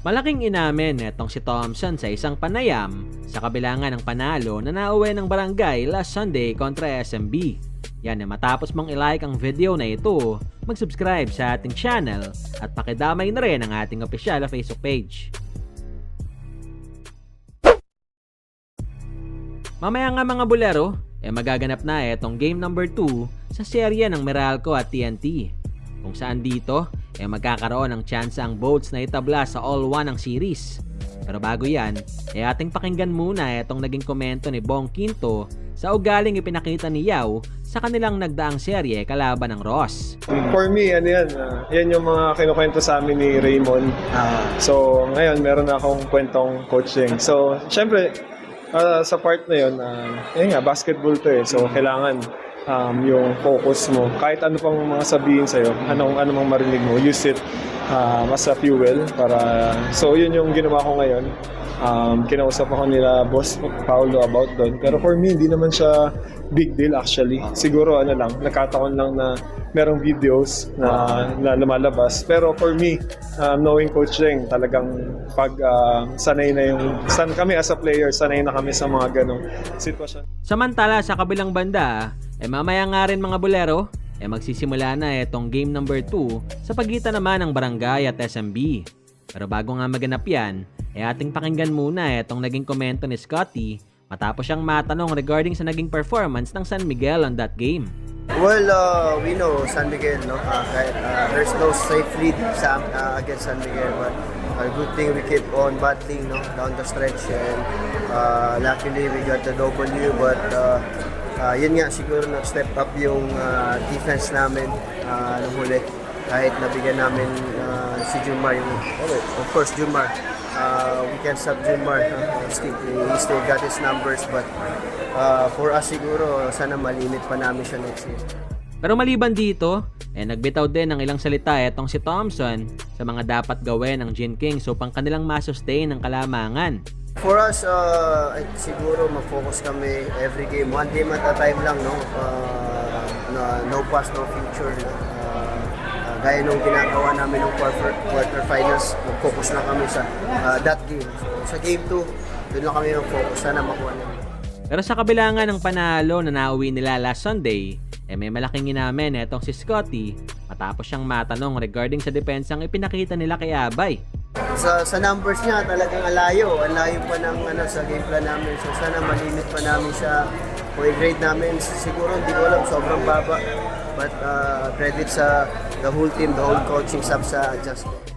Malaking inamin netong si Thompson sa isang panayam sa kabilangan ng panalo na nauwi ng barangay last Sunday kontra SMB. Yan na matapos mong i-like ang video na ito, mag-subscribe sa ating channel at pakidamay na rin ang ating opisyal na Facebook page. Mamaya nga mga bulero, magaganap na itong game number 2 sa serye ng Meralco at TNT. Kung saan dito, magkakaroon ng chance ang Bolts na itabla sa all-1 ang series. Pero bago yan, ating pakinggan muna itong naging komento ni Bong Quinto sa ugaling ipinakita ni Yao sa kanilang nagdaang serye kalaban ng Ross. For me, yan yung mga kinukwento sa amin ni Raymond. So, ngayon, meron na akong kwentong coaching. So, syempre, sa part na yun, basketball to eh. So, kailangan yung focus mo. Kahit ano pang mga sabihin sa'yo, ano mang marinig mo, use it as a fuel. So, yun yung ginawa ko ngayon. Kinausap ako nila Boss Paulo about doon. Pero for me, hindi naman siya big deal actually. Siguro nagkataon lang na merong videos na lumalabas. Pero for me, knowing coaching, talagang pag sanay na kami as a player, sanay na kami sa mga ganong sitwasyon. Samantala sa kabilang banda, mamaya nga rin mga bulero, magsisimula na itong game number 2 sa pagitan naman ng Barangay at SMB. Pero bago nga maganap yan, ating pakinggan muna itong naging komento ni Scotty matapos siyang matanong regarding sa naging performance ng San Miguel on that game. Well, we know San Miguel, no? There's no safe lead against San Miguel, but a good thing we keep on battling, no, down the stretch, and luckily we got the W, but yun nga, siguro nag-step up yung defense namin nung huli. Kahit nabigyan namin si Junmar, of course Junmar, we can stop Junmar, he still got his numbers, but for us siguro, sana malimit pa namin siya next year. Pero maliban dito, nagbitaw din ng ilang salita itong si Thompson sa mga dapat gawin ng Gin Kings upang kanilang masustain ang kalamangan. For us, siguro mag-focus kami every game, one game at a time lang, no? No past, no future. Gaya nung ginagawa namin ng quarterfinals, mag-focus na kami sa that game. So, sa game 2, doon lang kami mag-focus, sana makuha namin. Pero sa kabilangan ng panalo na nauwi nila last Sunday, may malaking inamin itong si Scotty matapos siyang matanong regarding sa depensang ipinakita nila kay Abay. Sa numbers niya talagang alayo pa ng sa game plan namin. So sana malimit pa namin siya. Kung i-grade namin, siguro hindi ko alam, sobrang baba. But credit sa the whole team, the whole coaching staff sa adjustment.